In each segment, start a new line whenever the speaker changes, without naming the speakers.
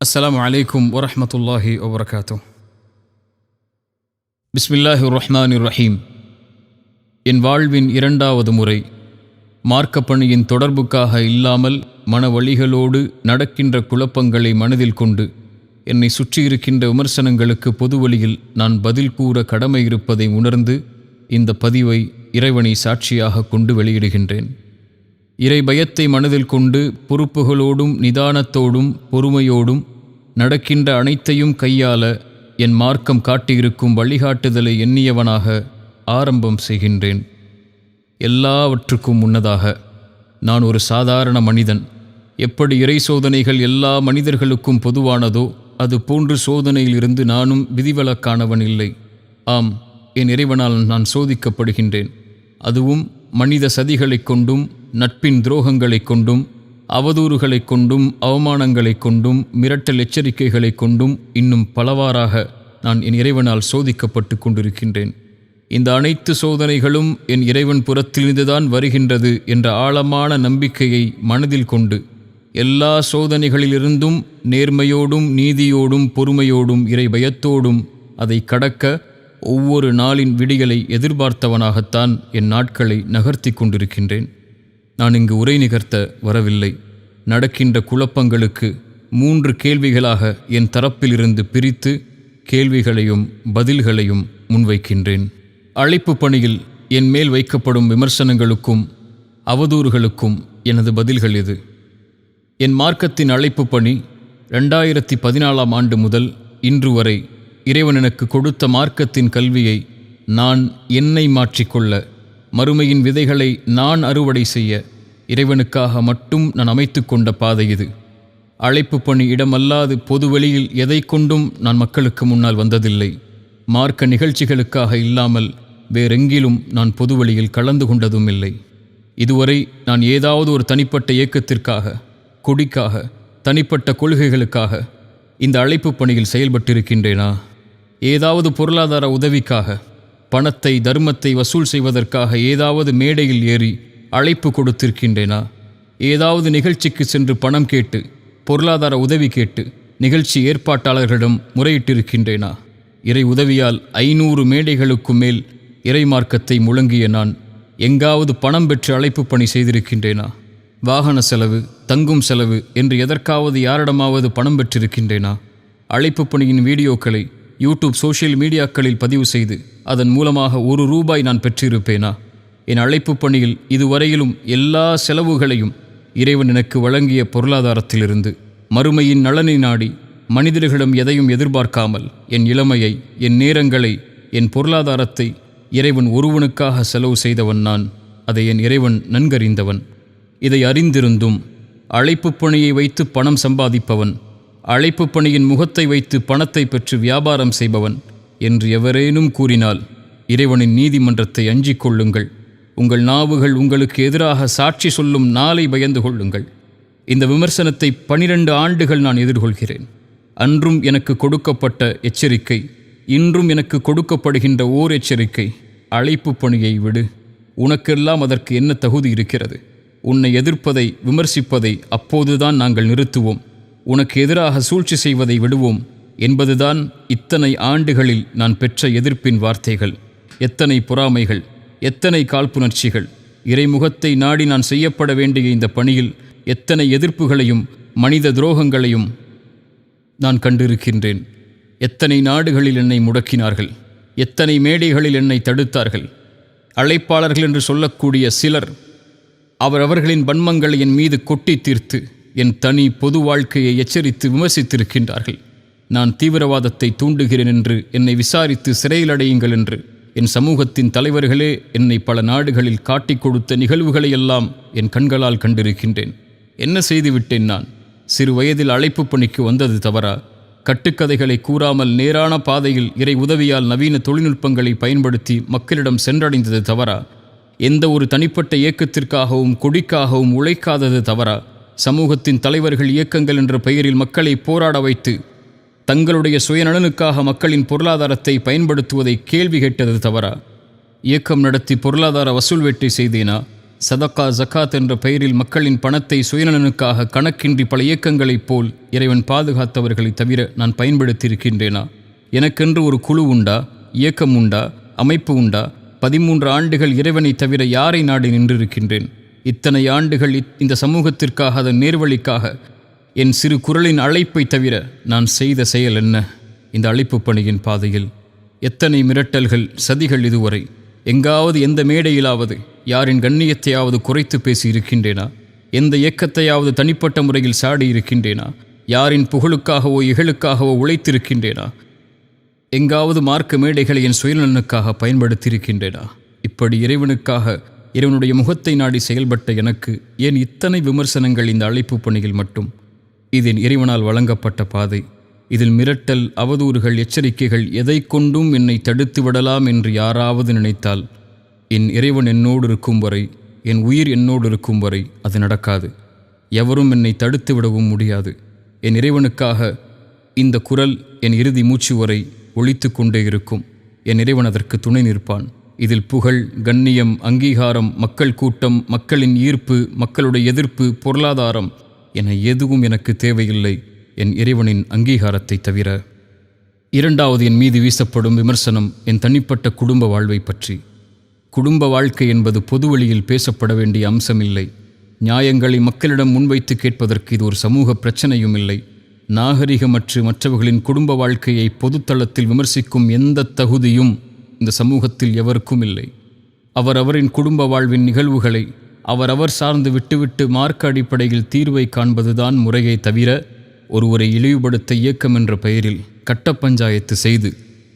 அஸ்ஸலாமு அலைக்கும் வரஹ்மத்துல்லாஹி வபரகாத்துஹ். பிஸ்மில்லாஹிர் ரஹ்மானிர் ரஹீம். என் வாழ்வின் இரண்டாவது முறை மார்க்கப்பணியின் தொடர்புக்காக இல்லாமல் மனவழிகளோடு நடக்கின்ற குழப்பங்களை மனதில் கொண்டு என்னை சுற்றியிருக்கின்ற விமர்சனங்களுக்கு பொது வழியில் நான் பதில் கூற கடமை இருப்பதை உணர்ந்து இந்த பதிவை இறைவனை சாட்சியாக கொண்டு வெளியிடுகின்றேன். இறை பயத்தை மனதில் கொண்டு பொறுப்புகளோடும் நிதானத்தோடும் பொறுமையோடும் நடக்கின்ற அனைத்தையும் கையாள என் மார்க்கம் காட்டியிருக்கும் வழிகாட்டுதலை எண்ணியவனாக ஆரம்பம் செய்கின்றேன். எல்லாவற்றுக்கும் முன்னதாக நான் ஒரு சாதாரண மனிதன். எப்படி இறை சோதனைகள் எல்லா மனிதர்களுக்கும் பொதுவானதோ அது போன்று சோதனையிலிருந்து நானும் விதிவிலக்கானவன் இல்லை. ஆம், என் இறைவனால் நான் சோதிக்கப்படுகின்றேன். அதுவும் மனித சதிகளைக் கொண்டும் நட்பின் துரோகங்களைக் கொண்டும் அவதூறுகளைக் கொண்டும் அவமானங்களைக் கொண்டும் மிரட்டல் எச்சரிக்கைகளைக் கொண்டும் இன்னும் பலவாறாக நான் என் இறைவனால் சோதிக்கப்பட்டு கொண்டிருக்கின்றேன். இந்த அனைத்து சோதனைகளும் என் இறைவன் புறத்திலிருந்துதான் வருகின்றது என்ற ஆழமான நம்பிக்கையை மனதில் கொண்டு எல்லா சோதனைகளிலிருந்தும் நேர்மையோடும் நீதியோடும் பொறுமையோடும் இறை பயத்தோடும் அதை கடக்க ஒவ்வொரு நாளின் விடிகளை எதிர்பார்த்தவனாகத்தான் என் நாட்களை நகர்த்தி கொண்டிருக்கின்றேன். நான் இங்கு உரை நிகர்த்த வரவில்லை. நடக்கின்ற குழப்பங்களுக்கு 3 கேள்விகளாக என் தரப்பிலிருந்து பிரித்து கேள்விகளையும் பதில்களையும் முன்வைக்கின்றேன். அழைப்பு பணியில் என் மேல் வைக்கப்படும் விமர்சனங்களுக்கும் அவதூறுகளுக்கும் எனது பதில்கள் இது. என் மார்க்கத்தின் அழைப்பு பணி 2014ஆம் ஆண்டு முதல் இன்று வரை இறைவன் எனக்கு கொடுத்த மார்க்கத்தின் கல்வியை நான் என்னை மாற்றிக்கொள்ள, மறுமையின் விதைகளை நான் அறுவடை செய்ய இறைவனுக்காக மட்டும் நான் அமைத்து கொண்ட பாதை இது. அழைப்பு பணி இடமல்லாது பொதுவெளியில் எதை கொண்டும் நான் மக்களுக்கு முன்னால் வந்ததில்லை. மார்க்க நிகழ்ச்சிகளுக்காக இல்லாமல் வேறெங்கிலும் நான் பொதுவெளியில் கலந்து கொண்டதும் இல்லை. இதுவரை நான் ஏதாவது ஒரு தனிப்பட்ட இயக்கத்திற்காக, கொடிக்காக, தனிப்பட்ட கொள்கைகளுக்காக இந்த அழைப்பு பணியில் செயல்பட்டிருக்கின்றேனா? ஏதாவது பொருளாதார உதவிக்காக, பணத்தை தர்மத்தை வசூல் செய்வதற்காக ஏதாவது மேடையில் ஏறி அழைப்பு கொடுத்திருக்கின்றேனா? ஏதாவது நிகழ்ச்சிக்கு சென்று பணம் கேட்டு பொருளாதார உதவி கேட்டு நிகழ்ச்சி ஏற்பாட்டாளர்களிடம் முறையிட்டிருக்கின்றேனா? இறை உதவியால் 500 மேடைகளுக்கு மேல் இறை மார்க்கத்தை முழங்கிய நான் எங்காவது பணம் பெற்று அழைப்பு பணி செய்திருக்கின்றேனா? வாகன செலவு, தங்கும் செலவு என்று எதற்காவது யாரிடமாவது பணம் பெற்றிருக்கின்றேனா? அழைப்பு பணியின் வீடியோக்களை யூடியூப் சோஷியல் மீடியாக்களில் பதிவு செய்து அதன் மூலமாக ₹1 நான் பெற்றிருப்பேனா? என் அழைப்பு பணியில் இதுவரையிலும் எல்லா செலவுகளையும் இறைவன் எனக்கு வழங்கிய பொருளாதாரத்திலிருந்து மறுமையின் நலனை நாடி மனிதர்களிடம் எதையும் எதிர்பார்க்காமல் என் இளமையை, என் நேரங்களை, என் பொருளாதாரத்தை இறைவன் ஒருவனுக்காக செலவு செய்தவன் நான். அதை என் இறைவன் நன்கறிந்தவன். இதை அறிந்திருந்தும் அழைப்பு பணியை வைத்து பணம் சம்பாதிப்பவன், அழைப்பு பணியின் முகத்தை வைத்து பணத்தை பெற்று வியாபாரம் செய்பவன் என்று எவரேனும் கூறினால் இறைவனின் நீதிமன்றத்தை அஞ்சிக் கொள்ளுங்கள். உங்கள் நாவுகள் உங்களுக்கு எதிராக சாட்சி சொல்லும் நாளை பயந்து கொள்ளுங்கள். இந்த விமர்சனத்தை 12 ஆண்டுகள் நான் எதிர்கொள்கிறேன். அன்றும் எனக்கு கொடுக்கப்பட்ட எச்சரிக்கை, இன்றும் எனக்கு கொடுக்கப்படுகின்ற ஓர் எச்சரிக்கை: அழைப்பு பணியை விடு. உனக்கெல்லாம் அதற்கு என்ன தகுதி இருக்கிறது? உன்னை எதிர்ப்பதை, விமர்சிப்பதை அப்போதுதான் நாங்கள் நிறுத்துவோம். உனக்கு எதிராக சூழ்ச்சி செய்வதை விடுவோம் என்பதுதான் இத்தனை ஆண்டுகளில் நான் பெற்ற எதிர்ப்பின் வார்த்தைகள். எத்தனை பொறாமைகள், எத்தனை காழ்ப்புணர்ச்சிகள்! இறைமுகத்தை நாடி நான் செய்யப்பட வேண்டிய இந்த பணியில் எத்தனை எதிர்ப்புகளையும் மனித துரோகங்களையும் நான் கண்டிருக்கின்றேன். எத்தனை நாடுகளில் என்னை முடக்கினார்கள், எத்தனை மேடைகளில் என்னை தடுத்தார்கள். அழைப்பாளர்கள் என்று சொல்லக்கூடிய சிலர் அவரவர்களின் வன்மங்களை என் மீது கொட்டி தீர்த்து என் தனி பொது வாழ்க்கையை எச்சரித்து விமர்சித்திருக்கின்றார்கள். நான் தீவிரவாதத்தை தூண்டுகிறேன் என்று என்னை விசாரித்து சிறையில் அடையுங்கள் என்று என் சமூகத்தின் தலைவர்களே என்னை பல நாடுகளில் காட்டிக் கொடுத்த நிகழ்வுகளையெல்லாம் என் கண்களால் கண்டிருக்கின்றேன். என்ன செய்துவிட்டேன் நான்? சிறு வயதில் அழைப்பு பணிக்கு வந்தது தவறா? கட்டுக்கதைகளை கூறாமல் நேரான பாதையில் இறை உதவியால் நவீன தொழில்நுட்பங்களை பயன்படுத்தி மக்களிடம் சென்றடைந்தது தவறா? எந்த ஒரு தனிப்பட்ட இயக்கத்திற்காகவும் கொடிக்காகவும் உழைக்காதது தவறா? சமூகத்தின் தலைவர்கள் இயக்கங்கள் என்ற பெயரில் மக்களை போராட வைத்து தங்களுடைய சுயநலனுக்காக மக்களின் பொருளாதாரத்தை பயன்படுத்துவதை கேள்வி கேட்டது தவறா? இயக்கம் நடத்தி பொருளாதார வசூல் வேட்டை செய்தேனா? சதக்கா ஜக்காத் என்ற பெயரில் மக்களின் பணத்தை சுயநலனுக்காக கணக்கின்றி பல இயக்கங்களைப் போல் இறைவன் பாதுகாத்தவர்களை தவிர நான் பயன்படுத்தியிருக்கின்றேனா? எனக்கென்று ஒரு குழு உண்டா? இயக்கம் உண்டா? அமைப்பு உண்டா? 13 ஆண்டுகள் இறைவனை தவிர யாரை நாடி நின்றிருக்கின்றேன்? இத்தனை ஆண்டுகள் இந்த சமூகத்திற்காக, அதன் நேர்வழிக்காக என் சிறு குரலின் அழைப்பை தவிர நான் செய்த செயல் என்ன? இந்த அழைப்பு பணியின் பாதையில் எத்தனை மிரட்டல்கள், சதிகள்! இதுவரை எங்காவது, எந்த மேடையிலாவது யாரின் கண்ணியத்தையாவது குறைத்து பேசி இருக்கின்றேனா? எந்த இயக்கத்தையாவது தனிப்பட்ட முறையில் சாடி இருக்கின்றேனா? யாரின் புகழுக்காகவோ இகழுக்காகவோ உழைத்திருக்கின்றேனா? எங்காவது மார்க்க மேடைகளை என் சுயநலனுக்காக பயன்படுத்தியிருக்கின்றேனா? இப்படி இறைவனுக்காக, இறைவனுடைய முகத்தை நாடி செயல்பட்ட எனக்கு ஏன் இத்தனை விமர்சனங்கள் இந்த அழைப்பு பணியில் மட்டும்? இது என் இறைவனால் வழங்கப்பட்ட பாதை. இதில் மிரட்டல், அவதூறுகள், எச்சரிக்கைகள் எதை கொண்டும் என்னை தடுத்து விடலாம் என்று யாராவது நினைத்தால், என் இறைவன் என்னோடு இருக்கும் வரை, என் உயிர் என்னோடு இருக்கும் வரை அது நடக்காது. எவரும் என்னை தடுத்து விடவும் முடியாது. என் இறைவனுக்காக இந்த குரல் என் இறுதி மூச்சு வரை ஒலித்து கொண்டே இருக்கும். என் இறைவன் அதற்கு துணை நிற்பான். இதில் புகழ், கண்ணியம், அங்கீகாரம், மக்கள் கூட்டம், மக்களின் ஈர்ப்பு, மக்களுடைய எதிர்ப்பு, பொருளாதாரம் என எதுவும் எனக்கு தேவையில்லை, என் இறைவனின் அங்கீகாரத்தை தவிர. இரண்டாவது என் மீது வீசப்படும் விமர்சனம் என் தனிப்பட்ட குடும்ப வாழ்வை பற்றி. குடும்ப வாழ்க்கை என்பது பொதுவெளியில் பேசப்பட வேண்டிய அம்சமில்லை. நியாயங்களை மக்களிடம் முன்வைத்து கேட்பதற்கு இது ஒரு சமூக பிரச்சனையும் இல்லை. நாகரிகமற்று மற்றவர்களின் குடும்ப வாழ்க்கையை பொதுத்தளத்தில் விமர்சிக்கும் எந்த தகுதியும் இந்த சமூகத்தில் எவருக்கும் இல்லை. அவரவரின் குடும்ப வாழ்வின் நிகழ்வுகளை அவரவர் சார்ந்து விட்டுவிட்டு மார்க்க அடிப்படையில் தீர்வை காண்பதுதான் முறையை தவிர, ஒருவரை இழிவுபடுத்த இயக்கம் என்ற பெயரில் கட்ட பஞ்சாயத்து செய்து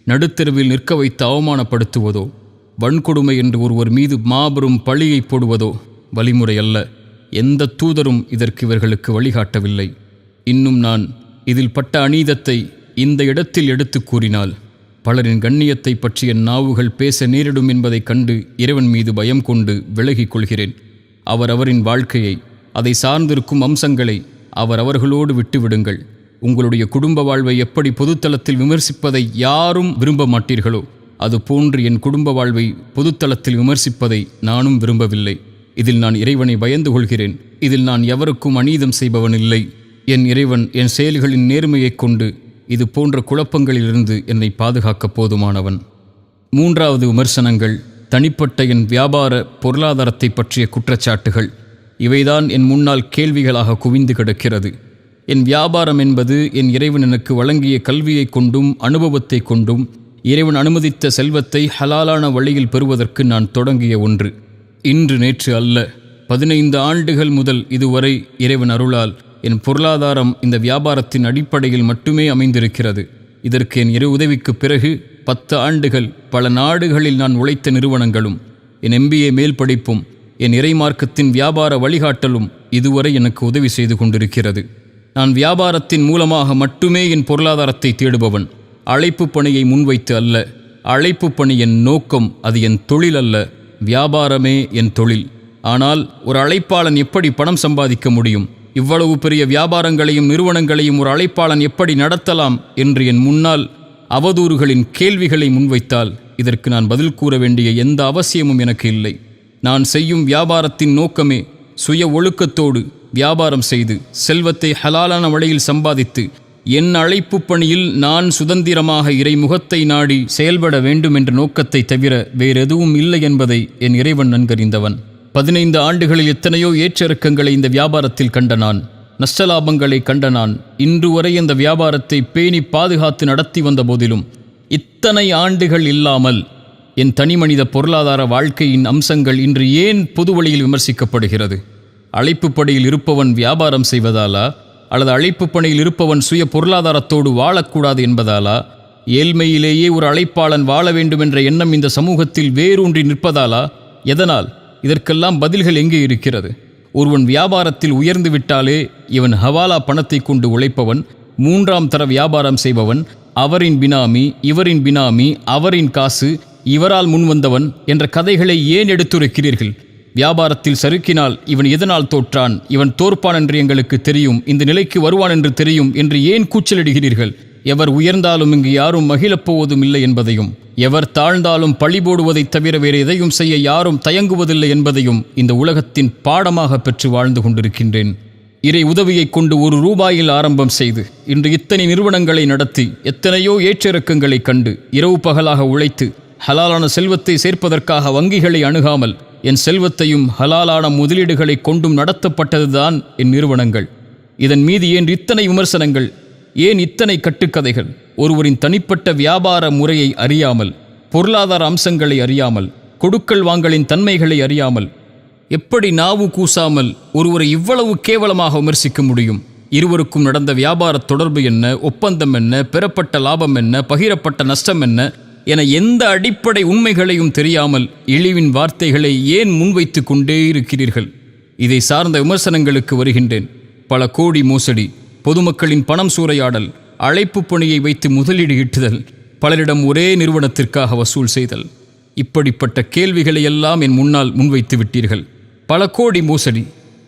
நடுத்தெருவில் நிற்க வைத்து அவமானப்படுத்துவதோ, வன்கொடுமை என்று ஒருவர் மீது மாபெரும் பழியை போடுவதோ வழிமுறை அல்ல. எந்த தூதரும் இதற்கு இவர்களுக்கு வழிகாட்டவில்லை. இன்னும் நான் இதில் பட்ட அநீதத்தை இந்த இடத்தில் எடுத்து கூறினால் பலரின் கண்ணியத்தை பற்றிய நாவுகள் பேச நேரிடும் என்பதைக் கண்டு இறைவன் மீது பயம் கொண்டு விலகிக் கொள்கிறேன். அவரவரின் வாழ்க்கையை, அதை சார்ந்திருக்கும் அம்சங்களை அவரவர்களோடு விட்டுவிடுங்கள். உங்களுடைய குடும்ப வாழ்வை எப்படி பொதுத்தளத்தில் விமர்சிப்பதை யாரும் விரும்ப மாட்டீர்களோ, அதுபோன்று என் குடும்ப வாழ்வை பொதுத்தளத்தில் விமர்சிப்பதை நானும் விரும்பவில்லை. இதில் நான் இறைவனை பயந்து கொள்கிறேன். இதில் நான் எவருக்கும் அநீதம் செய்பவன் இல்லை. என் இறைவன் என் செயல்களின் நேர்மையைக் கொண்டு இது போன்ற குழப்பங்களிலிருந்து என்னை பாதுகாக்க போதுமானவன். மூன்றாவது விமர்சனங்கள் தனிப்பட்ட என் வியாபார பொருளாதாரத்தை பற்றிய குற்றச்சாட்டுகள். இவைதான் என் முன்னால் கேள்விகளாக குவிந்து கிடக்கிறது. என் வியாபாரம் என்பது என் இறைவன் எனக்கு வழங்கிய கல்வியை கொண்டும் அனுபவத்தை கொண்டும் இறைவன் அனுமதித்த செல்வத்தை ஹலாலான வழியில் பெறுவதற்கு நான் தொடங்கிய ஒன்று. இன்று நேற்று அல்ல, 15 ஆண்டுகள் முதல் இதுவரை இறைவன் அருளால் என் பொருளாதாரம் இந்த வியாபாரத்தின் அடிப்படையில் மட்டுமே அமைந்திருக்கிறது. இதற்கு என் இறை உதவிக்கு பிறகு 10 ஆண்டுகள் பல நாடுகளில் நான் உழைத்த நிறுவனங்களும், என் MBA மேல் படிப்பும், என் இறைமார்க்கத்தின் வியாபார வழிகாட்டலும் இதுவரை எனக்கு உதவி செய்து கொண்டிருக்கிறது. நான் வியாபாரத்தின் மூலமாக மட்டுமே என் பொருளாதாரத்தை தேடுபவன். அழைப்பு பணியை முன்வைத்து அல்ல. அழைப்பு பணி என் நோக்கம், அது என் தொழில் அல்ல. வியாபாரமே என் தொழில். ஆனால் ஒரு அழைப்பாளன் எப்படி பணம் சம்பாதிக்க முடியும்? இவ்வளவு பெரிய வியாபாரங்களையும் நிறுவனங்களையும் ஒரு அழைப்பாளன் எப்படி நடத்தலாம் என்று என் முன்னால் அவதூறுகளின் கேள்விகளை முன்வைத்தால் இதற்கு நான் பதில் கூற வேண்டிய எந்த அவசியமும் எனக்கு இல்லை. நான் செய்யும் வியாபாரத்தின் நோக்கமே சுய ஒழுக்கத்தோடு வியாபாரம் செய்து செல்வத்தை ஹலாலான வழியில் சம்பாதித்து என் அழைப்பு பணியில் நான் சுதந்திரமாக இறைமுகத்தை நாடி செயல்பட வேண்டும் என்ற நோக்கத்தை தவிர வேறெதுவும் இல்லை என்பதை என் இறைவன் நன்கறிந்தவன். 15 ஆண்டுகளில் எத்தனையோ ஏற்றிறக்கங்களை இந்த வியாபாரத்தில் கண்ட நான், நஷ்டலாபங்களை கண்ட நான், இன்று வரை இந்த வியாபாரத்தை பேணி பாதுகாத்து நடத்தி வந்த போதிலும் இத்தனை ஆண்டுகள் இல்லாமல் என் தனிமனித பொருளாதார வாழ்க்கையின் அம்சங்கள் இன்று ஏன் பொது வழியில் விமர்சிக்கப்படுகிறது? அழைப்பு பணியில் இருப்பவன் வியாபாரம் செய்வதாலா, அல்லது அழைப்பு பணியில் இருப்பவன் சுய பொருளாதாரத்தோடு வாழக்கூடாது என்பதாலா, ஏழ்மையிலேயே ஒரு அழைப்பாளன் வாழ வேண்டும் என்ற எண்ணம் இந்த சமூகத்தில் வேரூன்றி நிற்பதாலா? எதனால்? இதற்கெல்லாம் பதில்கள் எங்கே இருக்கிறது? ஒருவன் வியாபாரத்தில் உயர்ந்து விட்டாலே இவன் ஹவாலா பணத்தை கொண்டு உழைப்பவன், 3ஆம் தர வியாபாரம் செய்பவன், அவரின் பினாமி, இவரின் பினாமி, அவரின் காசு, இவரால் முன்வந்தவன் என்ற கதைகளை ஏன் எடுத்துரைக்கிறீர்கள்? வியாபாரத்தில் சறுக்கினால் இவன் எதனால் தோற்றான், இவன் தோற்பான் என்று எங்களுக்கு தெரியும், இந்த நிலைக்கு வருவான் என்று தெரியும் என்று ஏன் கூச்சலிடுகிறீர்கள்? எவர் உயர்ந்தாலும் இங்கு யாரும் மகிழப் போவதும் இல்லை என்பதையும், எவர் தாழ்ந்தாலும் பழி போடுவதைத் தவிர வேறு எதையும் செய்ய யாரும் தயங்குவதில்லை என்பதையும் இந்த உலகத்தின் பாடமாக பெற்று வாழ்ந்து கொண்டிருக்கின்றேன். இறை உதவியைக் கொண்டு ₹1 ஆரம்பம் செய்து இன்று இத்தனை நிறுவனங்களை நடத்தி எத்தனையோ ஏற்றிறக்கங்களை கண்டு இரவு பகலாக உழைத்து ஹலாலான செல்வத்தை சேர்ப்பதற்காக வங்கிகளை அணுகாமல் என் செல்வத்தையும் ஹலாலான முதலீடுகளை கொண்டும் நடத்தப்பட்டதுதான் என் நிறுவனங்கள். இதன் மீது ஏன் இத்தனை விமர்சனங்கள், ஏன் இத்தனை கட்டுக்கதைகள்? ஒருவரின் தனிப்பட்ட வியாபார முறையை அறியாமல், பொருளாதார அம்சங்களை அறியாமல், கொடுக்கல் வாங்கலின் தன்மைகளை அறியாமல் எப்படி நாவு கூசாமல் ஒருவரை இவ்வளவு கேவலமாக விமர்சிக்க முடியும்? இருவருக்கும் நடந்த வியாபார தொடர்பு என்ன, ஒப்பந்தம் என்ன, பெறப்பட்ட லாபம் என்ன, பகிரப்பட்ட நஷ்டம் என்ன என எந்த அடிப்படை உண்மைகளையும் தெரியாமல் இழிவின் வார்த்தைகளை ஏன் முன்வைத்து கொண்டே இருக்கிறீர்கள்? இதை சார்ந்த விமர்சனங்களுக்கு வருகின்றேன். பல கோடி மோசடி, பொதுமக்களின் பணம் சூறையாடல், அழைப்பு பணியை வைத்து முதலீடு ஈட்டுதல், பலரிடம் ஒரே நிறுவனத்திற்காக வசூல் செய்தல், இப்படிப்பட்ட கேள்விகளை எல்லாம் என் முன்னால் முன்வைத்து விட்டீர்கள். பல கோடி மோசடி,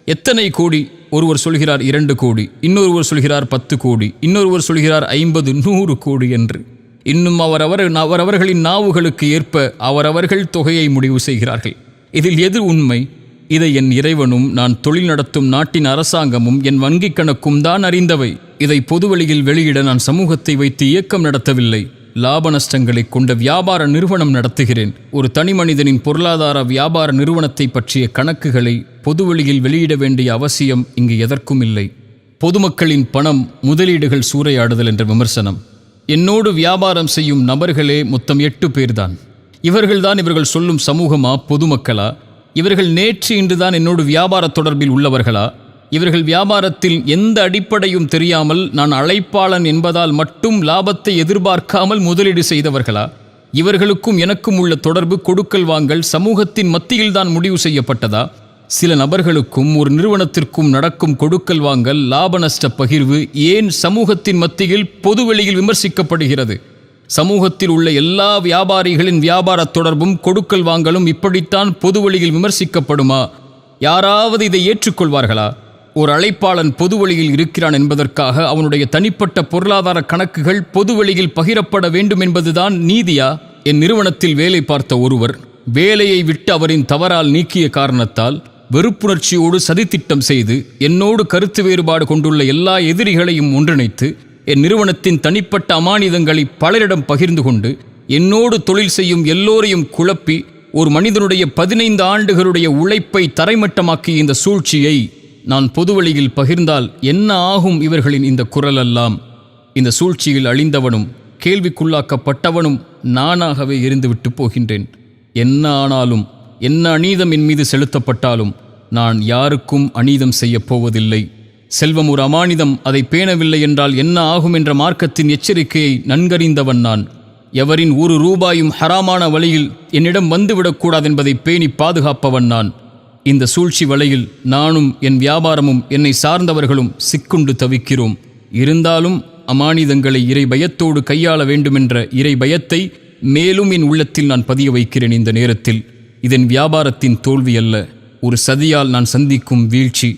எத்தனை கோடி? ஒருவர் சொல்கிறார் 2 கோடி, இன்னொருவர் சொல்கிறார் 10 கோடி, இன்னொருவர் சொல்கிறார் 50, 100 கோடி என்று. இன்னும் அவரவர்களின் நாவுகளுக்கு ஏற்ப அவரவர்கள் தொகையை முடிவு செய்கிறார்கள். இதில் எது உண்மை? இதை என் இறைவனும் நான் தொழில் நடத்தும் நாட்டின் அரசாங்கமும் என் வங்கிக் கணக்கும் தான் அறிந்தவை. இதை பொதுவெளியில் வெளியிட நான் சமூகத்தை வைத்து இயக்கம் நடத்தவில்லை. லாப நஷ்டங்களை கொண்ட வியாபார நிறுவனம் நடத்துகிறேன். ஒரு தனி மனிதனின் பொருளாதார வியாபார நிறுவனத்தை பற்றிய கணக்குகளை பொதுவெளியில் வெளியிட வேண்டிய அவசியம் இங்கு எதற்கும் இல்லை. பொதுமக்களின் பணம் முதலீடுகள் சூறையாடுதல் என்ற விமர்சனம். என்னோடு வியாபாரம் செய்யும் நபர்களே மொத்தம் 8 பேர்தான். இவர்கள்தான் இவர்கள் சொல்லும் சமூகமா, பொதுமக்களா? இவர்கள் நேற்று இன்றுதான் என்னோடு வியாபார தொடர்பில் உள்ளவர்களா? இவர்கள் வியாபாரத்தில் எந்த அடிப்படையும் தெரியாமல் நான் அழைப்பாளன் என்பதால் மட்டும் லாபத்தை எதிர்பார்க்காமல் முதலீடு செய்தவர்களா? இவர்களுக்கும் எனக்கும் உள்ள தொடர்பு, கொடுக்கல் வாங்கல் சமூகத்தின் மத்தியில்தான் முடிவு செய்யப்பட்டதா? சில நபர்களுக்கும் ஒரு நிறுவனத்திற்கும் நடக்கும் கொடுக்கல் வாங்கல், லாப நஷ்ட பகிர்வு ஏன் சமூகத்தின் மத்தியில் பொதுவெளியில் விமர்சிக்கப்படுகிறது? சமூகத்தில் உள்ள எல்லா வியாபாரிகளின் வியாபார தொடர்பும் கொடுக்கல் வாங்கலும் இப்படித்தான் பொதுவெளியில் விமர்சிக்கப்படுமா? யாராவது இதை ஏற்றுக்கொள்வார்களா? ஒரு அழைப்பாளன் பொதுவெளியில் இருக்கிறான் என்பதற்காக அவனுடைய தனிப்பட்ட பொருளாதார கணக்குகள் பொதுவெளியில் பகிரப்பட வேண்டும் என்பதுதான் நீதியா? என் நிறுவனத்தில் வேலை பார்த்த ஒருவர் வேலையை விட்டு அவரின் தவறால் நீக்கிய காரணத்தால் வெறுப்புணர்ச்சியோடு சதித்திட்டம் செய்து என்னோடு கருத்து வேறுபாடு கொண்டுள்ள எல்லா எதிரிகளையும் ஒன்றிணைத்து என் நிறுவனத்தின் தனிப்பட்ட அமானிதங்களை பலரிடம் பகிர்ந்து கொண்டு என்னோடு தொழில் செய்யும் எல்லோரையும் குழப்பி ஒரு மனிதனுடைய 15 ஆண்டுகளுடைய உழைப்பை தரைமட்டமாக்கிய இந்த சூழ்ச்சியை நான் பொதுவெளியில் பகிர்ந்தால் என்ன ஆகும்? இவர்களின் இந்த குரலெல்லாம். இந்த சூழ்ச்சியில் அழிந்தவனும் கேள்விக்குள்ளாக்கப்பட்டவனும் நானாகவே இருந்துவிட்டு போகின்றேன். என்ன ஆனாலும், என்ன அநீதம் என் மீது செலுத்தப்பட்டாலும் நான் யாருக்கும் அநீதம் செய்யப் போவதில்லை. செல்வம் ஒரு அமானிதம், அதை பேணவில்லை என்றால் என்ன ஆகும் என்ற மார்க்கத்தின் எச்சரிக்கையை நன்கறிந்தவன் நான். எவரின் ₹1 ஹராமான வழியில் என்னிடம் வந்துவிடக்கூடாது என்பதை பேணி பாதுகாப்பவன் நான். இந்த சூழ்ச்சி வலையில் நானும் என் வியாபாரமும் என்னை சார்ந்தவர்களும் சிக்குண்டு தவிக்கிறோம். இருந்தாலும் அமானிதங்களை இறை பயத்தோடு கையாள வேண்டுமென்ற இறை பயத்தை மேலும் என் உள்ளத்தில் நான் பதிய வைக்கிறேன். இந்த நேரத்தில் இதன் வியாபாரத்தின் தோல்வி அல்ல, ஒரு சதியால் நான் சந்திக்கும் வீழ்ச்சி.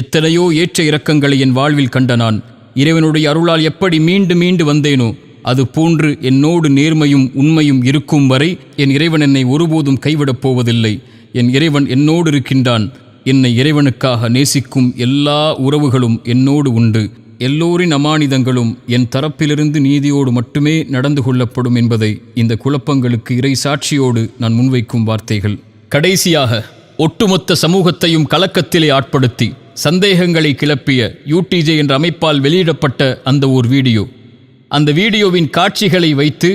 எத்தனையோ ஏற்ற இறக்கங்களை என் வாழ்வில் கண்ட நான் இறைவனுடைய அருளால் எப்படி மீண்டு வந்தேனோ அது போன்று என்னோடு நேர்மையும் உண்மையும் இருக்கும் வரை என் இறைவன் என்னை ஒருபோதும் கைவிடப் போவதில்லை. என் இறைவன் என்னோடு இருக்கின்றான். என்னை இறைவனுக்காக நேசிக்கும் எல்லா உறவுகளும் என்னோடு உண்டு. எல்லோரின் அமானிதங்களும் என் தரப்பிலிருந்து நீதியோடு மட்டுமே நடந்து கொள்ளப்படும் என்பதை இந்த குழப்பங்களுக்கு இறை சாட்சியோடு நான் முன்வைக்கும் வார்த்தைகள். கடைசியாக, ஒட்டுமொத்த சமூகத்தையும் கலக்கத்திலே ஆட்படுத்தி சந்தேகங்களை கிளப்பிய UTJ என்ற அமைப்பால் வெளியிடப்பட்ட அந்த ஒரு வீடியோ, அந்த வீடியோவின் காட்சிகளை வைத்து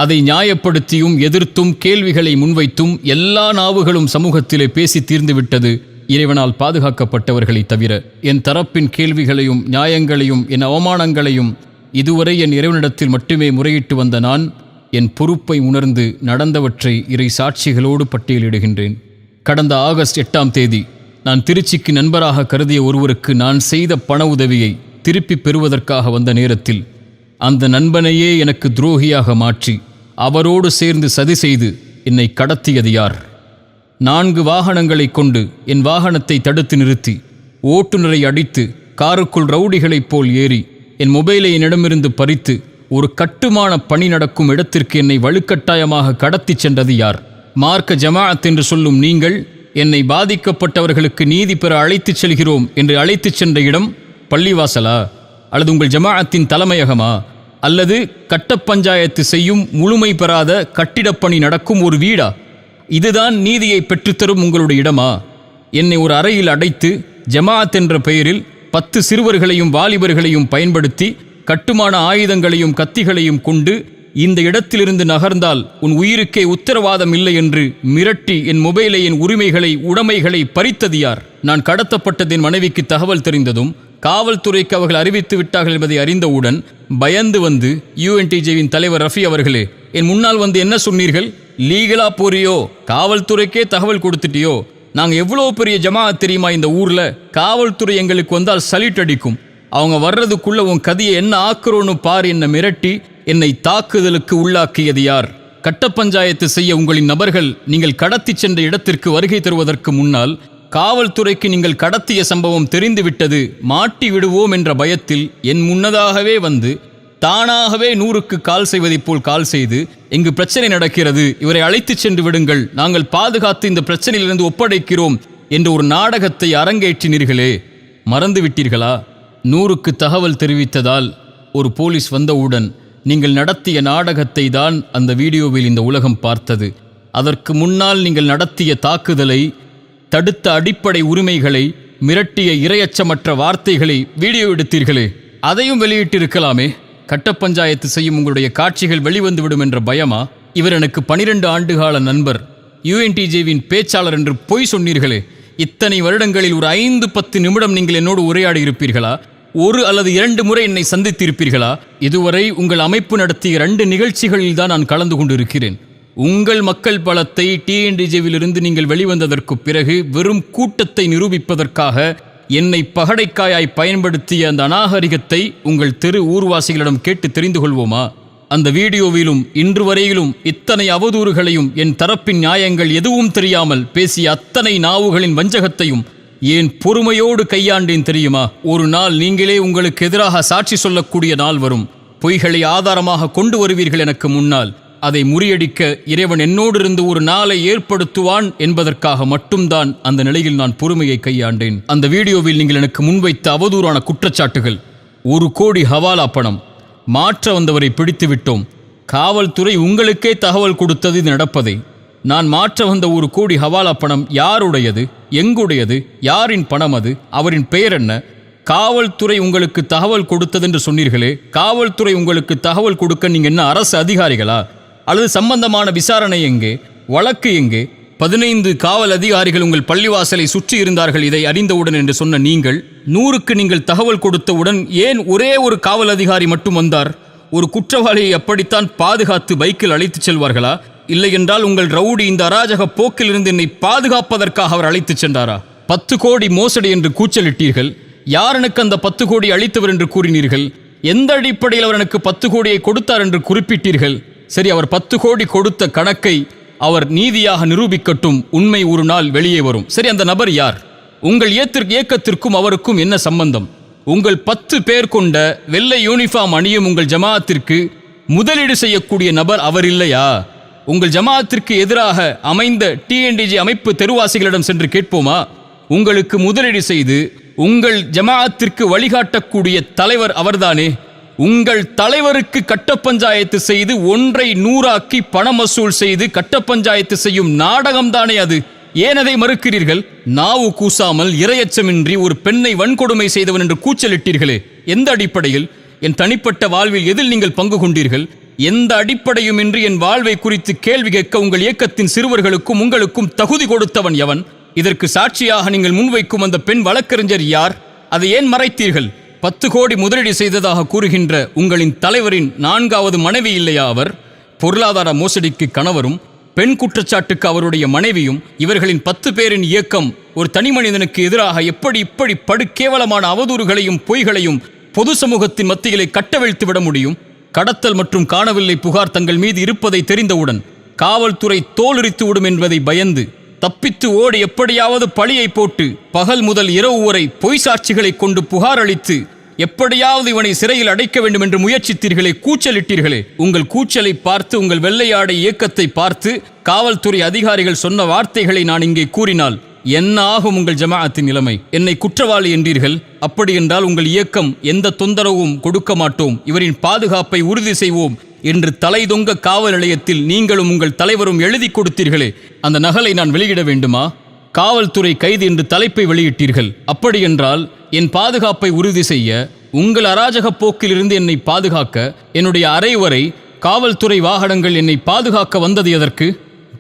அதை நியாயப்படுத்தியும் எதிர்த்தும் கேள்விகளை முன்வைத்தும் எல்லா நாவுகளும் சமூகத்திலே பேசி தீர்ந்துவிட்டது. இறைவனால் பாதுகாக்கப்பட்டவர்களை தவிர என் தரப்பின் கேள்விகளையும் நியாயங்களையும் என் அவமானங்களையும் இதுவரை என் இறைவனிடத்தில் மட்டுமே முறையிட்டு வந்த நான் என் பொறுப்பை உணர்ந்து நடந்தவற்றை இறை சாட்சிகளோடு பட்டியலிடுகின்றேன். கடந்த ஆகஸ்ட் 8ஆம் தேதி நான் திருச்சிக்கு நண்பராக கருதிய ஒருவருக்கு நான் செய்த பண உதவியை திருப்பி பெறுவதற்காக வந்த நேரத்தில் அந்த நண்பனையே எனக்கு துரோகியாக மாற்றி அவரோடு சேர்ந்து சதி செய்து என்னை கடத்தியது யார்? 4 வாகனங்களை கொண்டு என் வாகனத்தை தடுத்து நிறுத்தி ஓட்டுநரை அடித்து காருக்குள் ரவுடிகளைப் போல் ஏறி என் மொபைலை என்னிடமிருந்து பறித்து ஒரு கட்டுமான பணி நடக்கும் இடத்திற்கு என்னை வலுக்கட்டாயமாக கடத்திச் சென்றது யார்? மார்க்க ஜமாஅத் என்று சொல்லும் நீங்கள் என்னை பாதிக்கப்பட்டவர்களுக்கு நீதி பெற அழைத்துச் செல்கிறோம் என்று அழைத்துச் சென்ற இடம் பள்ளிவாசலா, அல்லது உங்கள் ஜமாஅத்தின் தலைமையகமா, அல்லது கட்ட பஞ்சாயத்து செய்யும் முழுமை பெறாத கட்டிடப்பணி நடக்கும் ஒரு வீடா? இதுதான் நீதியை பெற்றுத்தரும் உங்களுடைய இடமா? என்னை ஒரு அறையில் அடைத்து ஜமாஅத் என்ற பெயரில் 10 சிறுவர்களையும் வாலிபர்களையும் பயன்படுத்தி கட்டுமான ஆயுதங்களையும் கத்திகளையும் கொண்டு இந்த இடத்திலிருந்து நகர்ந்தால் உன் உயிருக்கே உத்தரவாதம் இல்லை என்று மிரட்டி என் மொபைலை, என் உரிமைகளை, உடைமைகளை பறித்தது யார்? நான் கடத்தப்பட்டது என் மனைவிக்கு தகவல் தெரிந்ததும் காவல்துறைக்கு அவர்கள் அறிவித்து விட்டார்கள் என்பதை அறிந்தவுடன் பயந்து வந்து UNTJவின் தலைவர் ரஃபி அவர்களே, என் முன்னால் வந்து என்ன சொன்னீர்கள்? லீகலா போறியோ, காவல்துறைக்கே தகவல் கொடுத்துட்டியோ, நாங்கள் எவ்வளோ பெரிய ஜமாஅத் தெரியுமா இந்த ஊரில், காவல்துறை எங்களுக்கு வந்தால் சல்யூட் அடிக்கும், அவங்க வர்றதுக்குள்ள உன் கதியை என்ன ஆக்குறோன்னு பார் என்ன மிரட்டி என்னை தாக்குதலுக்கு உள்ளாக்கியது யார்? கட்ட பஞ்சாயத்து செய்ய உங்களின் நபர்கள் நீங்கள் கடத்தி சென்ற இடத்திற்கு வருகை தருவதற்கு முன்னால் காவல்துறைக்கு நீங்கள் கடத்திய சம்பவம் தெரிந்துவிட்டது, மாட்டி விடுவோம் என்ற பயத்தில் என் முன்னதாகவே வந்து தானாகவே 100க்கு கால் செய்வதைப் போல் கால் செய்து இங்கு பிரச்சனை நடக்கிறது, இவரை அழைத்துச் சென்று விடுங்கள், நாங்கள் பாதுகாத்து இந்த பிரச்சனையிலிருந்து ஒப்படைக்கிறோம் என்ற ஒரு நாடகத்தை அரங்கேற்றினீர்களே, மறந்து விட்டீர்களா? 100க்கு தகவல் தெரிவித்ததால் ஒரு போலீஸ் வந்தவுடன் நீங்கள் நடத்திய நாடகத்தை தான் அந்த வீடியோவில் இந்த உலகம் பார்த்தது. அதற்கு முன்னால் நீங்கள் நடத்திய தாக்குதலை, தடுத்த அடிப்படை உரிமைகளை, மிரட்டிய இரையச்சமற்ற வார்த்தைகளை வீடியோ எடுத்தீர்களே, அதையும் வெளியிட்டிருக்கலாமே. கட்ட பஞ்சாயத்து செய்யும் உங்களுடைய காட்சிகள் வெளிவந்துவிடும் என்ற பயமா? இவர் எனக்கு 12 ஆண்டுகால நண்பர், UNTJவின் பேச்சாளர் என்று பொய் சொன்னீர்களே. இத்தனை வருடங்களில் ஒரு 5-10 நிமிடம் நீங்கள் என்னோடு உரையாடி இருப்பீர்களா? 1 அல்லது 2 முறை என்னை சந்தித்திருப்பீர்களா? இதுவரை உங்கள் அமைப்பு நடத்திய 2 நிகழ்ச்சிகளில் தான் நான் கலந்து கொண்டிருக்கிறேன். உங்கள் மக்கள் பலத்தை TNTJவிலிருந்து நீங்கள் வெளிவந்ததற்கு பிறகு வெறும் கூட்டத்தை நிரூபிப்பதற்காக என்னை பகடைக்காயாய் பயன்படுத்திய அந்த அநாகரிகத்தை உங்கள் தெரு ஊர்வாசிகளிடம் கேட்டு தெரிந்து கொள்வோமா? அந்த வீடியோவிலும் இன்று வரையிலும் இத்தனை அவதூறுகளையும் என் தரப்பின் நியாயங்கள் எதுவும் தெரியாமல் பேசிய அத்தனை நாவுகளின் வஞ்சகத்தையும் ஏன் பொறுமையோடு கையாண்டேன் தெரியுமா? ஒரு நாள் நீங்களே உங்களுக்கு எதிராக சாட்சி சொல்லக்கூடிய நாள் வரும். பொய்களை ஆதாரமாக கொண்டு வருவீர்கள் எனக்கு முன்னால். அதை முறியடிக்க இறைவன் என்னோடு இருந்து ஒரு நாளை ஏற்படுத்துவான் என்பதற்காக மட்டும்தான் அந்த நிலையில் நான் பொறுமையை கையாண்டேன். அந்த வீடியோவில் நீங்கள் எனக்கு முன்வைத்த அவதூறான குற்றச்சாட்டுகள், 1 கோடி ஹவாலா பணம், மாற்ற வந்தவரை பிடித்து விட்டோம், காவல்துறை உங்களுக்கே தகவல் கொடுத்தது இது நடப்பதை, நான் மாற்ற வந்த 1 கோடி ஹவாலா பணம் யாருடையது, எங்குடையது, யாரின் பணம் அது, அவரின் பெயர் என்ன, காவல்துறை உங்களுக்கு தகவல் கொடுத்தது என்று சொன்னீர்களே, காவல்துறை உங்களுக்கு தகவல் கொடுக்க நீங்க என்ன அரசு அதிகாரிகளா? அல்லது சம்பந்தமான விசாரணை எங்கே, வழக்கு எங்கே? 15 காவல் அதிகாரிகள் உங்கள் பள்ளிவாசலை சுற்றி இருந்தார்கள் இதை அறிந்தவுடன் என்று சொன்ன நீங்கள், 100க்கு நீங்கள் தகவல் கொடுத்தவுடன் ஏன் ஒரே ஒரு காவல் அதிகாரி மட்டும் வந்தார்? ஒரு குற்றவாளியை அப்படித்தான் பாதுகாத்து பைக்கில் அழைத்துச் செல்வார்களா? இல்லை என்றால் உங்கள் ரவுடி இந்த அராஜக போக்கிலிருந்து என்னை பாதுகாப்பதற்காக அவர் அழைத்துச் சென்றாரா? 10 கோடி மோசடி என்று கூச்சலிட்டீர்கள். யார் எனக்கு அந்த 10 கோடி அளித்தவர் என்று கூறினீர்கள்? எந்த அடிப்படையில் அவர் எனக்கு 10 கோடியை கொடுத்தார் என்று குறிப்பிட்டீர்கள்? சரி, அவர் 10 கோடி கொடுத்த கணக்கை அவர் நீதியாக நிரூபிக்கட்டும், உண்மை ஒரு நாள் வெளியே வரும். சரி, அந்த நபர் யார்? உங்கள் இயக்கத்திற்கும் அவருக்கும் என்ன சம்பந்தம்? உங்கள் 10 பேர் கொண்ட வெள்ளை யூனிஃபார்ம் அணியும் உங்கள் ஜமாஅத்திற்கு முதலீடு செய்யக்கூடிய நபர் அவர் இல்லையா? உங்கள் ஜமாஅத்திற்கு எதிராக அமைந்த TNTJ அமைப்பு தெருவாசிகளிடம் சென்று கேட்போமா? உங்களுக்கு முதலீடு செய்து உங்கள் ஜமாஅத்திற்கு வழிகாட்டக்கூடிய தலைவர் அவர்தானே. உங்கள் தலைவருக்கு கட்ட பஞ்சாயத்து செய்து 1ஐ 100ஆக்கி பணம் வசூல் செய்து கட்ட பஞ்சாயத்து செய்யும் நாடகம்தானே அது. ஏன் அதை மறுக்கிறீர்கள்? நாவு கூசாமல் இரையச்சமின்றி ஒரு பெண்ணை வன்கொடுமை செய்தவன் என்று கூச்சலிட்டீர்களே, எந்த அடிப்படையில்? என் தனிப்பட்ட வாழ்வில் எதில் நீங்கள் பங்கு கொண்டீர்கள்? எந்த அடிப்படையுமின்றி என் வாழ்வை குறித்து கேள்வி கேட்க உங்கள் இயக்கத்தின் சிறுவர்களுக்கும் உங்களுக்கும் தகுதி கொடுத்தவன் எவன்? இதற்கு சாட்சியாக நீங்கள் முன்வைக்கும் அந்த பெண் வழக்கறிஞர் யார்? அதை ஏன் மறைத்தீர்கள்? 10 கோடி முதலீடு செய்ததாக கூறுகின்ற உங்களின் தலைவரின் 4வது மனைவி இல்லையா அவர்? பொருளாதார மோசடிக்கு கணவரும் பெண் குற்றச்சாட்டுக்கு அவருடைய மனைவியும் இவர்களின் 10 பேரின் இயக்கம் ஒரு தனி மனிதனுக்கு எதிராக இப்படி படுகேவலமான அவதூறுகளையும் பொய்களையும் பொது சமூகத்தின் மத்தியிலே கட்டவிழ்த்து விட முடியும்? கடத்தல் மற்றும் காணவில்லை புகார் தங்கள் மீது இருப்பதை தெரிந்தவுடன் காவல்துறை தோலுரித்து விடும் என்பதை பயந்து தப்பித்து ஓடி எப்படியாவது பழியை போட்டு பகல் முதல் இரவு வரை பொய் சாட்சிகளை கொண்டு புகார் அளித்து எப்படியாவது இவனை சிறையில் அடைக்க வேண்டும் என்று முயற்சித்தீர்களே, கூச்சலிட்டீர்களே. உங்கள் கூச்சலை பார்த்து, உங்கள் வெள்ளையாடை இயக்கத்தை பார்த்து காவல்துறை அதிகாரிகள் சொன்ன வார்த்தைகளை நான் இங்கே கூறினால் என்ன ஆகும் உங்கள் ஜமாஅத்தின் நிலைமை? என்னை குற்றவாளி என்றீர்கள். அப்படி என்றால் உங்கள் இயக்கம் எந்த தொந்தரவும் கொடுக்க மாட்டோம், இவரின் பாதுகாப்பை உறுதி செய்வோம் என்று தலைதொங்க காவல் நிலையத்தில் நீங்களும் உங்கள் தலைவரும் எழுதி கொடுத்தீர்களே, அந்த நகலை நான் வெளியிட வேண்டுமா? காவல்துறை கைது என்று தலைப்பை வெளியிட்டீர்கள். அப்படியென்றால் என் பாதுகாப்பை உறுதி செய்ய, உங்கள் அராஜக போக்கிலிருந்து என்னை பாதுகாக்க என்னுடைய அறை வரை காவல்துறை வாகனங்கள் என்னை பாதுகாக்க வந்தது எதற்கு?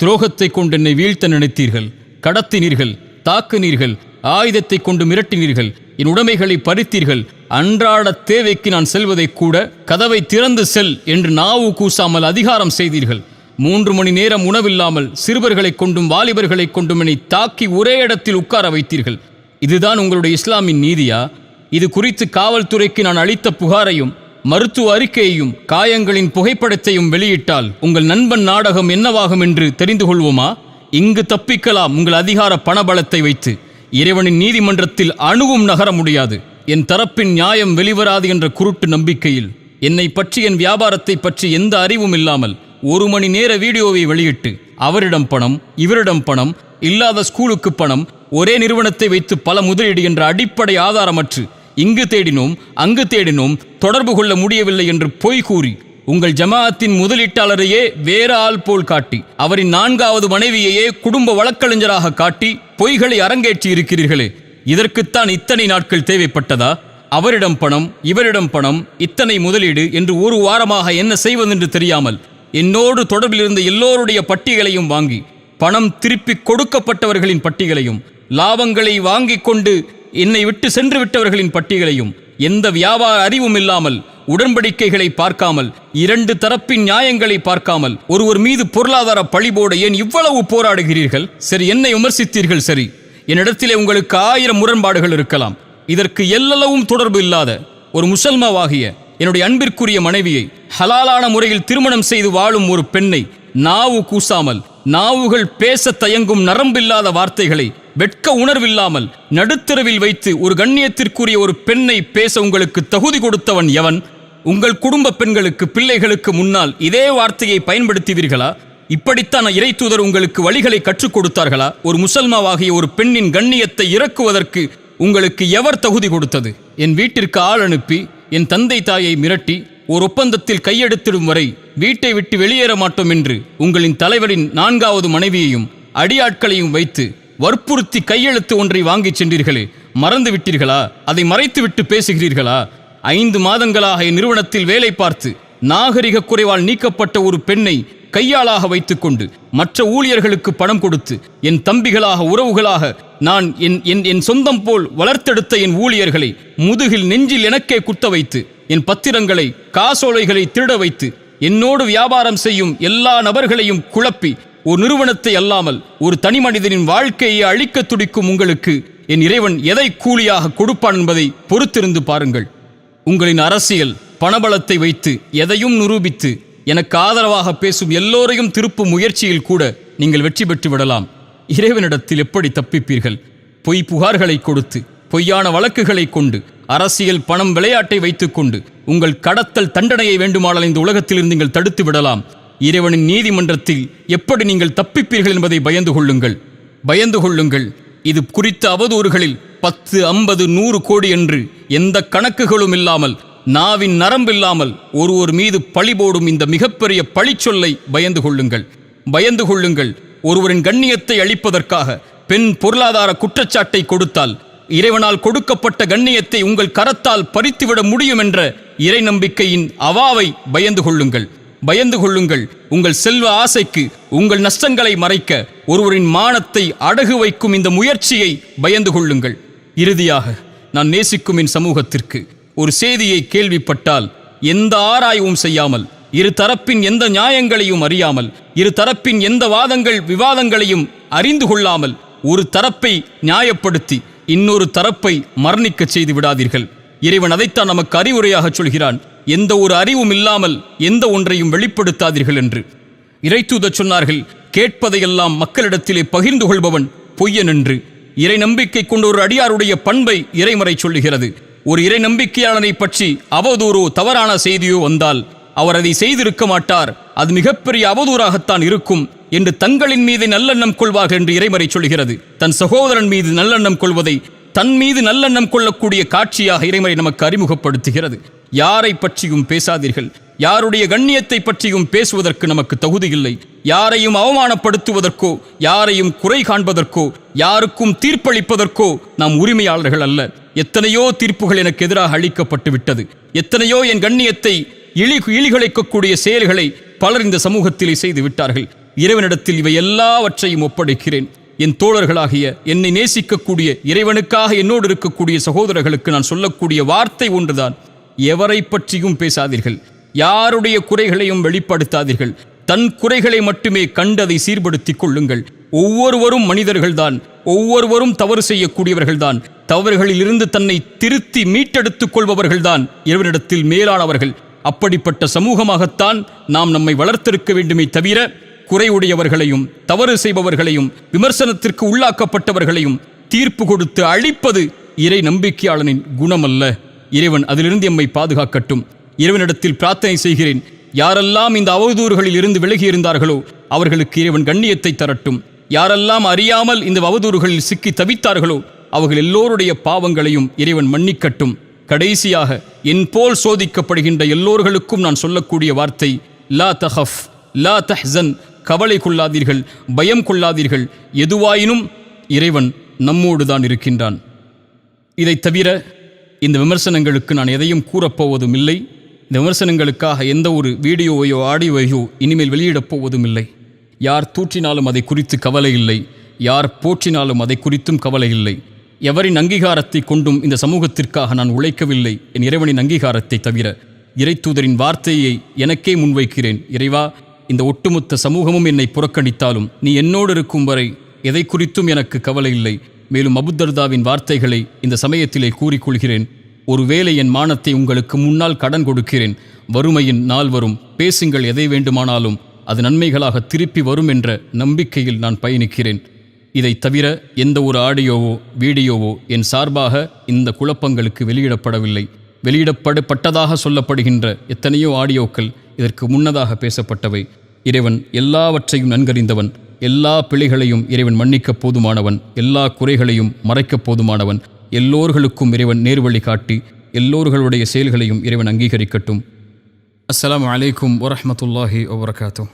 துரோகத்தை கொண்டு என்னை வீழ்த்த நினைத்தீர்கள், கடத்தினீர்கள், தாக்குனீர்கள், ஆயுதத்தை கொண்டு மிரட்டினீர்கள், என் உடைமைகளை பறித்தீர்கள். அன்றாட தேவைக்கு நான் செல்வதை கூட கதவை திறந்து செல் என்று நாவு கூசாமல் அதிகாரம் செய்தீர்கள். 3 மணி நேரம் உணவில்லாமல் சிறுவர்களை கொண்டும் வாலிபர்களை கொண்டும் என்னை தாக்கி ஒரே இடத்தில் உட்கார வைத்தீர்கள். இதுதான் உங்களுடைய இஸ்லாமின் நீதியா? இது குறித்து காவல்துறைக்கு நான் அளித்த புகாரையும் மருத்துவ அறிக்கையையும் காயங்களின் புகைப்படத்தையும் வெளியிட்டால் உங்கள் நண்பன் நாடகம் என்னவாகும் என்று தெரிந்து கொள்வோமா? இங்கு தப்பிக்கலாம் உங்கள் அதிகார பணபலத்தை வைத்து. இறைவனின் நீதிமன்றத்தில் அணுவும் நகர முடியாது. என் தரப்பின் நியாயம் வெளிவராது என்ற குருட்டு நம்பிக்கையில் என்னை பற்றி, என் வியாபாரத்தை பற்றி எந்த அறிவும் இல்லாமல் 1 மணி நேர வீடியோவை வெளியிட்டு அவரிடம் பணம், இவரிடம் பணம், இல்லாத ஸ்கூலுக்கு பணம், ஒரே நிறுவனத்தை வைத்து பல முதலீடு என்ற அடிப்படை ஆதாரமற்று இங்கு தேடினோம், அங்கு தேடினோம், தொடர்பு கொள்ள முடியவில்லை என்று பொய் கூறி உங்கள் ஜமாஅத்தின் முதலீட்டாளரையே வேற ஆள் போல் காட்டி, அவரின் 4வது மனைவியையே குடும்ப வழக்கறிஞராக காட்டி பொய்களை அரங்கேற்றி இருக்கிறீர்களே, இதற்குத்தான் இத்தனை நாட்கள் தேவைப்பட்டதா? அவரிடம் பணம், இவரிடம் பணம், இத்தனை முதலீடு என்று 1 வாரமாக என்ன செய்வதென்று தெரியாமல் என்னோடு தொடர்பில் இருந்த எல்லோருடைய பட்டியலையும் வாங்கி, பணம் திருப்பி கொடுக்கப்பட்டவர்களின் பட்டியலையும், லாபங்களை வாங்கி கொண்டு என்னை விட்டு சென்று விட்டவர்களின் பட்டியலையும், எந்த வியாபார அறிவும் இல்லாமல், உடன்படிக்கைகளை பார்க்காமல், 2 தரப்பின் நியாயங்களை பார்க்காமல் ஒருவர் மீது பொருளாதார பழிபோட ஏன் இவ்வளவு போராடுகிறீர்கள்? சரி, என்னை விமர்சித்தீர்கள். சரி, என்னிடத்திலே உங்களுக்கு 1000 முரண்பாடுகள் இருக்கலாம். இதற்கு எல்லளவும் தொடர்பு இல்லாத ஒரு முசல்மாவாகிய என்னுடைய அன்பிற்குரிய மனைவியை ஹலாலான முறையில் திருமணம் செய்து வாழும் ஒரு பெண்ணை நாவு கூசாமல், நாவுகள் பேச தயங்கும் நரம்பில்லாத வார்த்தைகளை வெட்க உணர்வில்லாமல் நடுத்தரவில் வைத்து ஒரு கண்ணியத்திற்குரிய ஒரு பெண்ணை பேச உங்களுக்கு தகுதி கொடுத்தவன் எவன்? உங்கள் குடும்ப பெண்களுக்கு, பிள்ளைகளுக்கு முன்னால் இதே வார்த்தையை பயன்படுத்துவீர்களா? இப்படித்தான் இறை தூதர் உங்களுக்கு வழிகளை கற்றுக் கொடுத்தார்களா? ஒரு முசல்மாவாகிய ஒரு பெண்ணின் கண்ணியத்தை இறக்குவதற்கு உங்களுக்கு எவர் தகுதி கொடுத்தது? என் வீட்டிற்கு ஆள் அனுப்பி என் தந்தை தாயை மிரட்டி ஒரு ஒப்பந்தத்தில் கையெடுத்திடும் வரை வீட்டை விட்டு வெளியேற மாட்டோம் என்று உங்களின் தலைவரின் 4வது மனைவியையும் அடியாட்களையும் வைத்து வற்புறுத்தி கையெழுத்து ஒன்றை வாங்கிச் சென்றீர்களே, மறந்து விட்டீர்களா? அதை மறைத்துவிட்டு பேசுகிறீர்களா? 5 மாதங்களாக என் நிறுவனத்தில் வேலை பார்த்து நாகரிக குறைவால் நீக்கப்பட்ட ஒரு பெண்ணை கையாளாக வைத்துக்கொண்டு மற்ற ஊழியர்களுக்கு பணம் கொடுத்து, என் தம்பிகளாக, உறவுகளாக நான் என் சொந்தம் போல் வளர்த்தெடுத்த என் ஊழியர்களை முதுகில் நெஞ்சில் எனக்கே குத்த வைத்து, என் பத்திரங்களை, காசோலைகளை திருட வைத்து, என்னோடு வியாபாரம் செய்யும் எல்லா நபர்களையும் குழப்பி, ஒரு நிறுவனத்தை அல்லாமல் ஒரு தனி மனிதனின் வாழ்க்கையை அழிக்க துடிக்கும் உங்களுக்கு என் இறைவன் எதை கூலியாக கொடுப்பான் என்பதை பொறுத்திருந்து பாருங்கள். உங்களின் அரசியல் பணபலத்தை வைத்து எதையும் நிரூபித்து எனக்கு ஆதரவாக பேசும் எல்லோரையும் திருப்பும் முயற்சியில் கூட நீங்கள் வெற்றி பெற்று விடலாம். இறைவனிடத்தில் எப்படி தப்பிப்பீர்கள்? பொய் புகார்களை கொடுத்து, பொய்யான வழக்குகளை கொண்டு, அரசியல் பணம் விளையாட்டை வைத்துக்கொண்டு உங்கள் கடத்தல் தண்டனையை வேண்டுமானால் இந்த உலகத்திலிருந்து நீங்கள் தடுத்து விடலாம். இறைவனின் நீதிமன்றத்தில் எப்படி நீங்கள் தப்பிப்பீர்கள் என்பதை பயந்து கொள்ளுங்கள், பயந்து கொள்ளுங்கள். இது குறித்த அவதூறுகளில் 10, 50, 100 கோடி என்று எந்த கணக்குகளும் இல்லாமல், நாவின் நரம்பில்லாமல் ஒருவர் மீது பழி போடும் இந்த மிகப்பெரிய பழிச்சொல்லை பயந்து கொள்ளுங்கள், பயந்து கொள்ளுங்கள். ஒருவரின் கண்ணியத்தை அளிப்பதற்காக பெண் பொருளாதார குற்றச்சாட்டை கொடுத்தால் இறைவனால் கொடுக்கப்பட்ட கண்ணியத்தை உங்கள் கரத்தால் பறித்துவிட முடியும் என்ற இறை நம்பிக்கையின் அவாவை பயந்து கொள்ளுங்கள், பயந்து கொள்ளுங்கள். உங்கள் செல்வ ஆசைக்கு உங்கள் நஷ்டங்களை மறைக்க ஒருவரின் மானத்தை அடகு வைக்கும் இந்த முயற்சியை பயந்து கொள்ளுங்கள். இறுதியாக, நான் நேசிக்கும் என் சமூகத்திற்கு ஒரு செய்தியை கேள்விப்பட்டால் எந்த ஆராய்வும் செய்யாமல், இரு தரப்பின் எந்த நியாயங்களையும் அறியாமல், இரு தரப்பின் எந்த வாதங்கள் விவாதங்களையும் அறிந்து கொள்ளாமல் ஒரு தரப்பை நியாயப்படுத்தி இன்னொரு தரப்பை மரணிக்க செய்து விடாதீர்கள். இறைவன் அதைத்தான் நமக்கு அறிவுரையாக சொல்கிறான். எந்த ஒரு அறிவும் இல்லாமல் எந்த ஒன்றையும் வெளிப்படுத்தாதீர்கள் என்று. இறைத்தூதர் சொன்னார்கள், கேட்பதையெல்லாம் மக்களிடத்திலே பகிர்ந்து கொள்பவன் பொய்யன் என்று. இறை நம்பிக்கை கொண்ட ஒரு அடியாருடைய பண்பை இறைமறை சொல்லுகிறது. ஒரு இறை நம்பிக்கையாளனை பற்றி அவதூறோ தவறான செய்தியோ வந்தால் அவர் அதை செய்திருக்க மாட்டார், அது மிகப்பெரிய அவதூறாகத்தான் இருக்கும் என்று தங்களின் மீது நல்லெண்ணம் கொள்வார்கள் என்று இறைமறை சொல்கிறது. தன் சகோதரன் மீது நல்லெண்ணம் கொள்வதை தன் மீது நல்லெண்ணம் கொள்ளக்கூடிய காட்சியாக இறைமறை நமக்கு அறிமுகப்படுத்துகிறது. யாரை பற்றியும் பேசாதீர்கள், யாருடைய கண்ணியத்தை பற்றியும் பேசுவதற்கு நமக்கு தகுதியில்லை. யாரையும் அவமானப்படுத்துவதற்கோ யாரையும் குறை காண்பதற்கோ யாருக்கும் தீர்ப்பளிப்பதற்கோ நாம் உரிமையாளர்கள் அல்ல. எத்தனையோ தீர்ப்புகள் எனக்கு எதிராக அளிக்கப்பட்டு விட்டது. எத்தனையோ என் கண்ணியத்தை இழிகுலைக்கக்கூடிய செயல்களை பலர் இந்த சமூகத்திலே செய்து விட்டார்கள். இறைவனிடத்தில் இவை எல்லாவற்றையும் ஒப்படைக்கிறேன். என் தோழர்களாகிய என்னை நேசிக்கக்கூடிய இறைவனுக்காக என்னோடு இருக்கக்கூடிய சகோதரர்களுக்கு நான் சொல்லக்கூடிய வார்த்தை ஒன்றுதான், எவரை பற்றியும் பேசாதீர்கள், யாருடைய குறைகளையும் வெளிப்படுத்தாதீர்கள். தன் குறைகளை மட்டுமே கண்டதை சீர்படுத்திக் கொள்ளுங்கள். ஒவ்வொருவரும் மனிதர்கள்தான், ஒவ்வொருவரும் தவறு செய்யக்கூடியவர்கள்தான். தவறுகளிலிருந்து தன்னை திருத்தி மீட்டெடுத்துக் கொள்பவர்கள்தான் இறைவனிடத்தில் மேலானவர்கள். அப்படிப்பட்ட சமூகமாகத்தான் நாம் நம்மை வளர்த்திருக்க வேண்டுமே தவிர குறையுடையவர்களையும் தவறு செய்பவர்களையும் விமர்சனத்திற்கு உள்ளாக்கப்பட்டவர்களையும் தீர்ப்பு கொடுத்து அழிப்பது இறை நம்பிக்கையாளனின் குணமல்ல. இறைவன் அதிலிருந்து எம்மை பாதுகாக்கட்டும். இறைவனிடத்தில் பிரார்த்தனை செய்கிறேன், யாரெல்லாம் இந்த அவதூறுகளில் இருந்து விலகியிருந்தார்களோ அவர்களுக்கு இறைவன் கண்ணியத்தை தரட்டும். யாரெல்லாம் அறியாமல் இந்த அவதூறுகளில் சிக்கி தவித்தார்களோ அவர்கள் எல்லோருடைய பாவங்களையும் இறைவன் மன்னிக்கட்டும். கடைசியாக என் போல் சோதிக்கப்படுகின்ற எல்லோர்களுக்கும் நான் சொல்லக்கூடிய வார்த்தை, லா தஹஃப் லா தஹ்சன், கவலை கொள்ளாதீர்கள், பயம் கொள்ளாதீர்கள். எதுவாயினும் இறைவன் நம்மோடு தான் இருக்கின்றான். இதை தவிர இந்த விமர்சனங்களுக்கு நான் எதையும் கூறப்போவதும் இல்லை. இந்த விமர்சனங்களுக்காக எந்த ஒரு வீடியோவையோ ஆடியோவையோ இனிமேல் வெளியிடப் போவதும் இல்லை. யார் தூற்றினாலும் அதை குறித்து கவலை இல்லை, யார் போற்றினாலும் அதை குறித்தும் கவலை இல்லை. எவரின் அங்கீகாரத்தை கொண்டும் இந்த சமூகத்திற்காக நான் உழைக்கவில்லை, என் இறைவனின் அங்கீகாரத்தை தவிர. இறைத்தூதரின் வார்த்தையை எனக்கே முன்வைக்கிறேன். இறைவா, இந்த ஒட்டுமொத்த சமூகமும் என்னை புறக்கணித்தாலும் நீ என்னோடு இருக்கும் வரை எதை குறித்தும் எனக்கு கவலை இல்லை. மேலும் அபூதர்தாவின் வார்த்தைகளை இந்த சமயத்திலே கூறிக்கொள்கிறேன். ஒருவேளை என் மானத்தை உங்களுக்கு முன்னால் கடன் கொடுக்கிறேன். வறுமையின் நாள் வரும், பேசுங்கள், எதை வேண்டுமானாலும் அது நன்மைகளாக திருப்பி வரும் என்ற நம்பிக்கையில் நான் பயணிக்கிறேன். இதை தவிர எந்த ஒரு ஆடியோவோ வீடியோவோ என் சார்பாக இந்த குழப்பங்களுக்கு வெளியிடப்படவில்லை. வெளியிடப்பட்டதாக சொல்லப்படுகின்ற எத்தனையோ ஆடியோக்கள் இதற்கு முன்னதாக பேசப்பட்டவை. இறைவன் எல்லாவற்றையும் நன்கறிந்தவன். எல்லா பிழைகளையும் இறைவன் மன்னிக்கப் போதுமானவன். எல்லா குறைகளையும் மறைக்கப் போதுமானவன். எல்லோர்களுக்கும் இறைவன் நேர்வழி காட்டி எல்லோர்களுடைய செயல்களையும் இறைவன் அங்கீகரிக்கட்டும். அஸ்ஸலாமு அலைக்கும் வரஹ்மத்துல்லாஹி வபரகாத்துஹு.